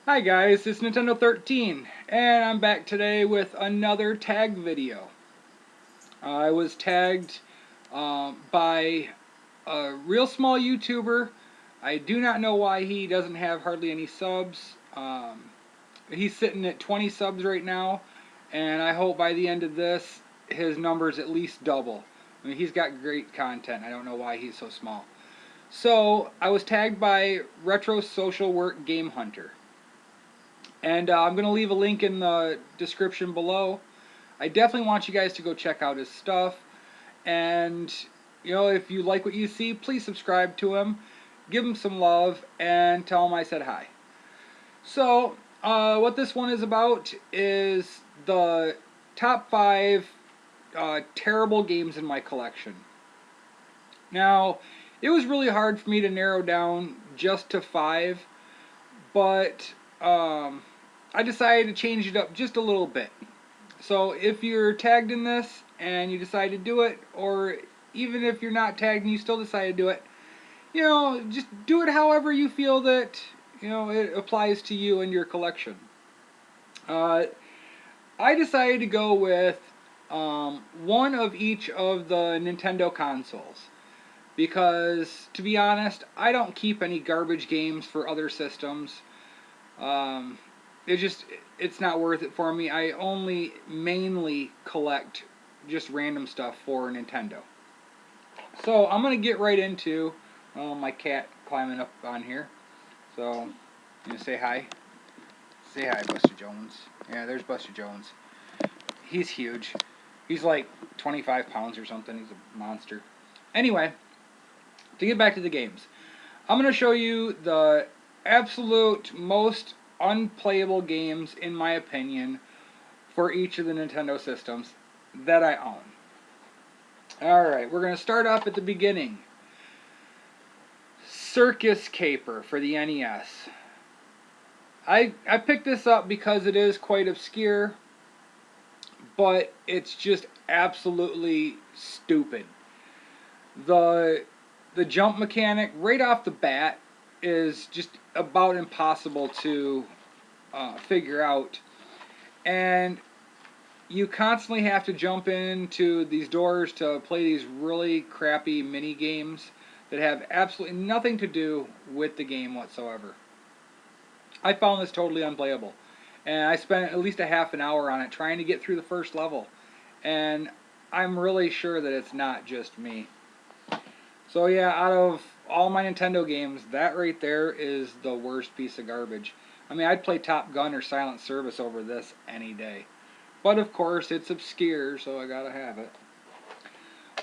Hi guys, it's Nintendo 13, and I'm back today with another tag video. I was tagged by a real small YouTuber. I do not know why he doesn't have hardly any subs. He's sitting at 20 subs right now, and I hope by the end of this, his numbers at least double. I mean, he's got great content. I don't know why he's so small. So, I was tagged by TheRetroSocialWorkGameHunter. And I'm going to leave a link in the description below. I definitely want you guys to go check out his stuff. And, you know, if you like what you see, please subscribe to him. Give him some love and tell him I said hi. So, what this one is about is the top 5 terrible games in my collection. Now, it was really hard for me to narrow down just to 5, but I decided to change it up just a little bit. So if you're tagged in this and you decide to do it, or even if you're not tagged and you still decide to do it, you know, just do it however you feel that, you know, it applies to you and your collection. I decided to go with one of each of the Nintendo consoles. Because, to be honest, I don't keep any garbage games for other systems. It's not worth it for me. I only mainly collect just random stuff for Nintendo. So I'm going to get right into my cat climbing up on here. So, you gonna say hi? Say hi, Buster Jones. Yeah, there's Buster Jones. He's huge. He's like 25 pounds or something. He's a monster. Anyway, to get back to the games, I'm going to show you the absolute most unplayable games, in my opinion, for each of the Nintendo systems that I own. Alright, we're going to start off at the beginning. Circus Caper for the NES. I picked this up because it is quite obscure, but it's just absolutely stupid. The jump mechanic right off the bat is just about impossible to figure out, and you constantly have to jump into these doors to play these really crappy mini games that have absolutely nothing to do with the game whatsoever. I found this totally unplayable, and I spent at least a half an hour on it trying to get through the first level, and I'm really sure that it's not just me. So yeah, out of all my Nintendo games, that right there is the worst piece of garbage. I mean, I'd play Top Gun or Silent Service over this any day. But of course, it's obscure, so I gotta have it.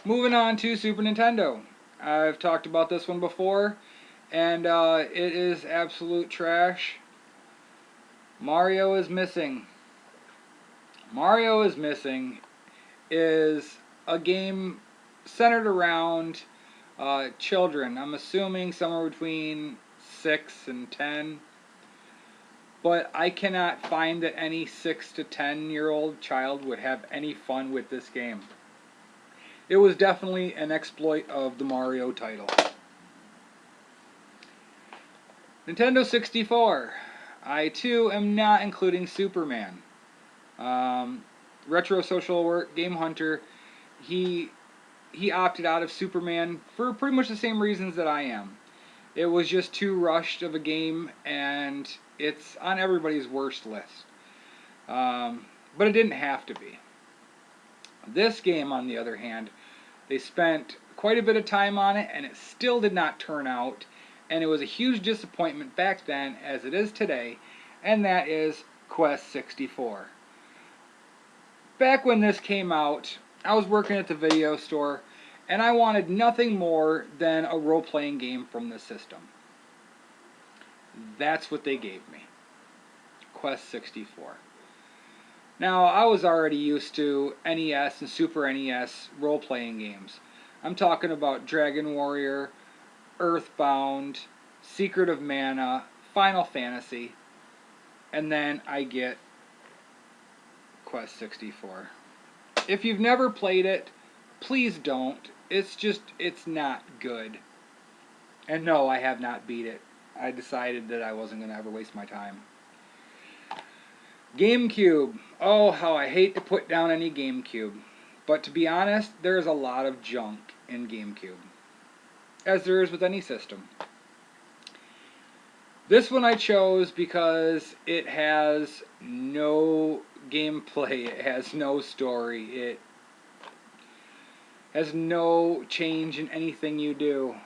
Moving on to Super Nintendo. I've talked about this one before, and it is absolute trash. Mario is Missing. Mario is Missing is a game centered around children. I'm assuming somewhere between 6 and 10. But I cannot find that any 6 to 10-year-old child would have any fun with this game. It was definitely an exploit of the Mario title. Nintendo 64. I too am not including Superman. Retro Social Work Game Hunter, he opted out of Superman for pretty much the same reasons that I am. It was just too rushed of a game, and it's on everybody's worst list. But it didn't have to be. This game, on the other hand, they spent quite a bit of time on it, and it still did not turn out. And it was a huge disappointment back then, as it is today, and that is Quest 64. Back when this came out, I was working at the video store, and I wanted nothing more than a role-playing game from this system. That's what they gave me. Quest 64. Now, I was already used to NES and Super NES role-playing games. I'm talking about Dragon Warrior, Earthbound, Secret of Mana, Final Fantasy, and then I get Quest 64. If you've never played it, please don't. It's not good. And no, I have not beat it. I decided that I wasn't going to ever waste my time. GameCube. Oh, how I hate to put down any GameCube. But to be honest, there's a lot of junk in GameCube, as there is with any system. This one I chose because it has no gameplay, it has no story, it has no change in anything you do.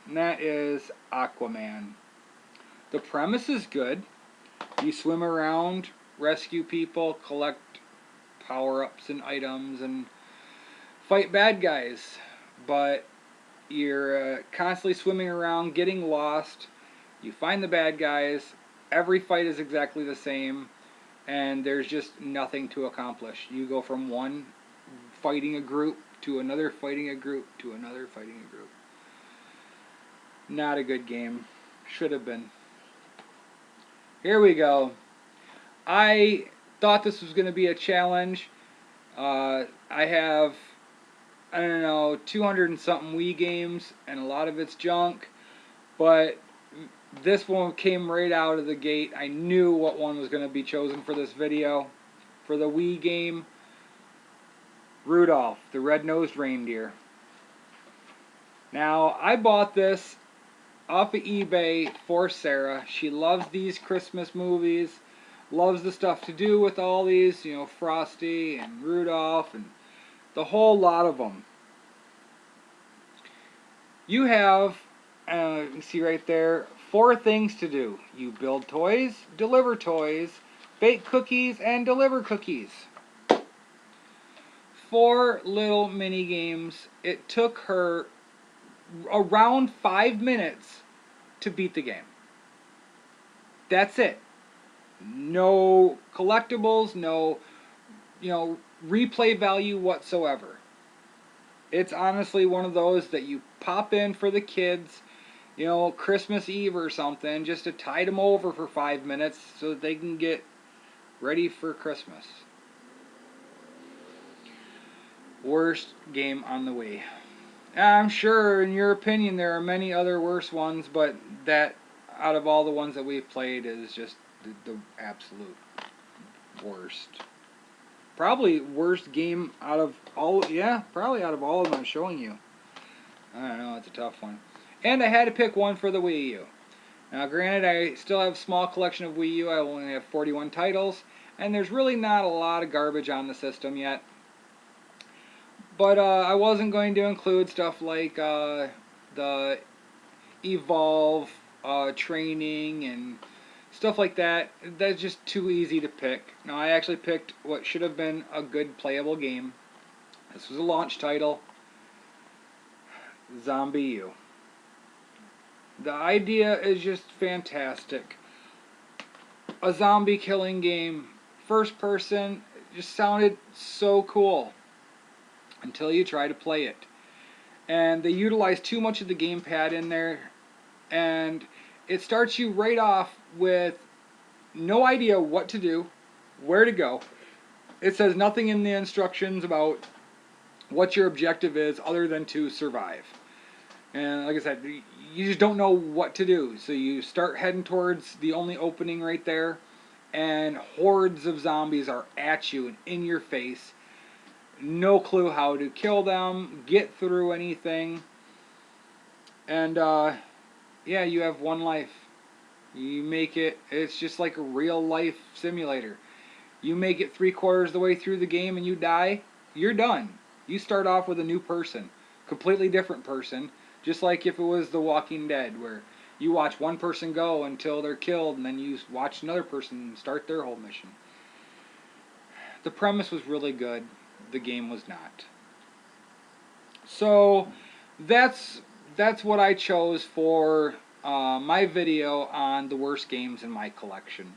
And that is Aquaman. The premise is good. You swim around, rescue people, collect power-ups and items, and fight bad guys. But you're constantly swimming around, getting lost. You find the bad guys. Every fight is exactly the same, and there's just nothing to accomplish. You go from one fighting a group to another fighting a group to another fighting a group. Not a good game. Should have been. Here we go. I thought this was going to be a challenge. I have, I don't know, 200 and something Wii games, and a lot of it's junk, but this one came right out of the gate. I knew what one was going to be chosen for this video. For the Wii game, Rudolph, the red-nosed reindeer. Now, I bought this off of eBay for Sarah. She loves these Christmas movies, loves the stuff to do with all these, you know, Frosty and Rudolph and the whole lot of them. You have, you can see right there, 4 things to do. You build toys, deliver toys, bake cookies, and deliver cookies. 4 little mini games. It took her around 5 minutes to beat the game. That's it. No collectibles, no, you know, replay value whatsoever. It's honestly one of those that you pop in for the kids, you know, Christmas Eve or something, just to tide them over for 5 minutes so that they can get ready for Christmas. Worst game on the Wii. I'm sure, in your opinion, there are many other worse ones, but that, out of all the ones that we've played, is just the absolute worst. Probably worst game out of all, yeah, probably out of all of them I'm showing you. I don't know, it's a tough one. And I had to pick one for the WiiU. Now, granted, I still have a small collection of WiiU. I only have 41 titles, and there's really not a lot of garbage on the system yet. But I wasn't going to include stuff like the Evolve training and stuff like that. That's just too easy to pick. Now, I actually picked what should have been a good playable game. This was a launch title. ZombiU. The idea is just fantastic. A zombie killing game, first person, just sounded so cool until you try to play it. And they utilize too much of the gamepad in there, and it starts you right off with no idea what to do, where to go. It says nothing in the instructions about what your objective is other than to survive. And like I said, you just don't know what to do. So you start heading towards the only opening right there, and hordes of zombies are at you and in your face. No clue how to kill them, get through anything. And yeah, you have one life. You make it, it's just like a real life simulator. You make it 3/4 of the way through the game and you die, you're done. You start off with a new person, completely different person, just like if it was The Walking Dead, where you watch one person go until they're killed and then you watch another person start their whole mission. The premise was really good. The game was not. So that's what I chose for my video on the worst games in my collection.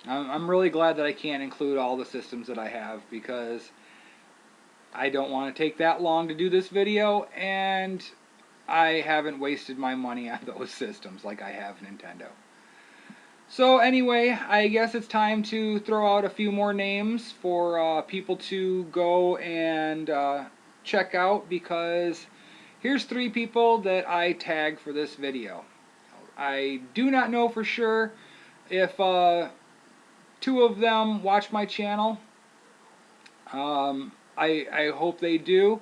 I'm really glad that I can't include all the systems that I have, because I don't want to take that long to do this video, and I haven't wasted my money on those systems like I have Nintendo. So anyway, I guess it's time to throw out a few more names for people to go and check out, because here's 3 people that I tagged for this video. I do not know for sure if 2 of them watch my channel. I hope they do,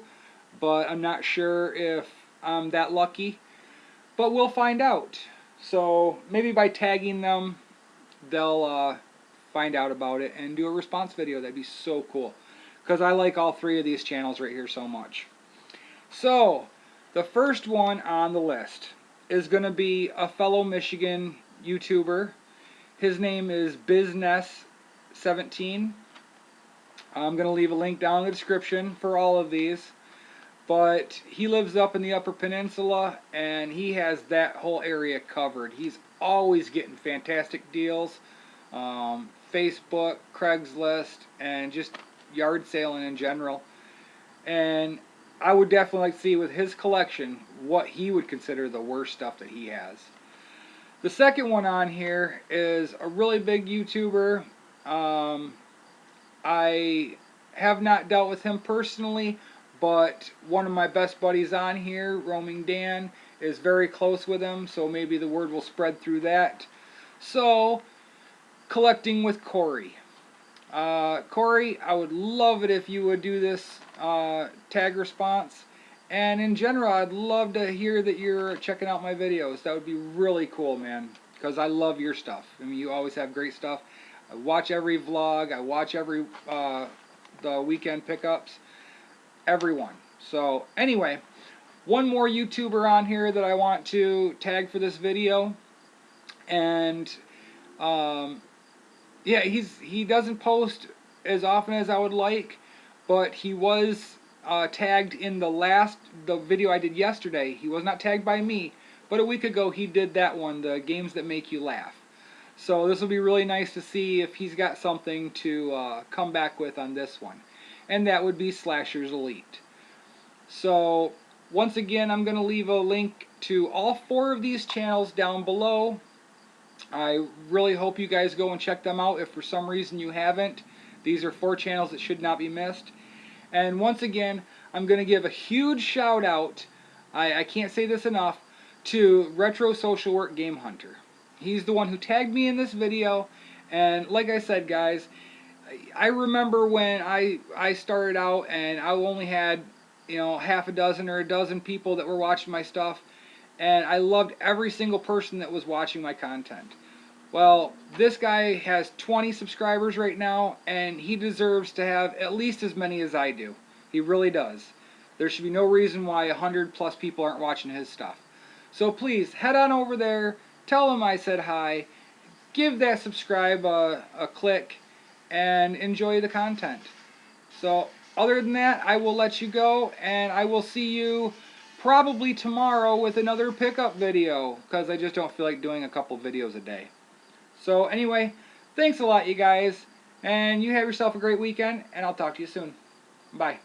but I'm not sure if I'm that lucky. But we'll find out. So maybe by tagging them, they'll find out about it and do a response video. That'd be so cool, because I like all 3 of these channels right here so much. So the first one on the list is going to be a fellow Michigan YouTuber. His name is Bizness17. I'm going to leave a link down in the description for all of these. But he lives up in the Upper Peninsula, and he has that whole area covered. He's always getting fantastic deals. Facebook, Craigslist, and just yard sailing in general. And I would definitely like to see with his collection what he would consider the worst stuff that he has. The second one on here is a really big YouTuber. I have not dealt with him personally, but one of my best buddies on here, Roaming Dan, is very close with him, so maybe the word will spread through that. So, collecting with Cory. Cory, I would love it if you would do this tag response. And in general, I'd love to hear that you're checking out my videos. That would be really cool, man, because I love your stuff. I mean, you always have great stuff. I watch every vlog. I watch every the weekend pickups. Everyone. So anyway, one more YouTuber on here that I want to tag for this video. And yeah, he doesn't post as often as I would like, but he was tagged in the video I did yesterday. He was not tagged by me, but a week ago he did that one, the games that make you laugh. So this will be really nice to see if he's got something to come back with on this one. And that would be SlashersElite. So once again, I'm going to leave a link to all 4 of these channels down below. I really hope you guys go and check them out if for some reason you haven't. These are 4 channels that should not be missed. And once again, I'm going to give a huge shout out, I can't say this enough, to TheRetroSocialWorkGameHunter. He's the one who tagged me in this video, and like I said, guys, I remember when I started out and I only had, you know, half a dozen or a dozen people that were watching my stuff, and I loved every single person that was watching my content. Well, this guy has 20 subscribers right now, and he deserves to have at least as many as I do. He really does. There should be no reason why 100 plus people aren't watching his stuff. So please, head on over there, tell him I said hi, give that subscribe a click, and enjoy the content. So other than that, I will let you go, and I will see you probably tomorrow with another pickup video, because I just don't feel like doing a couple videos a day. So anyway, thanks a lot, you guys, and you have yourself a great weekend, and I'll talk to you soon. Bye.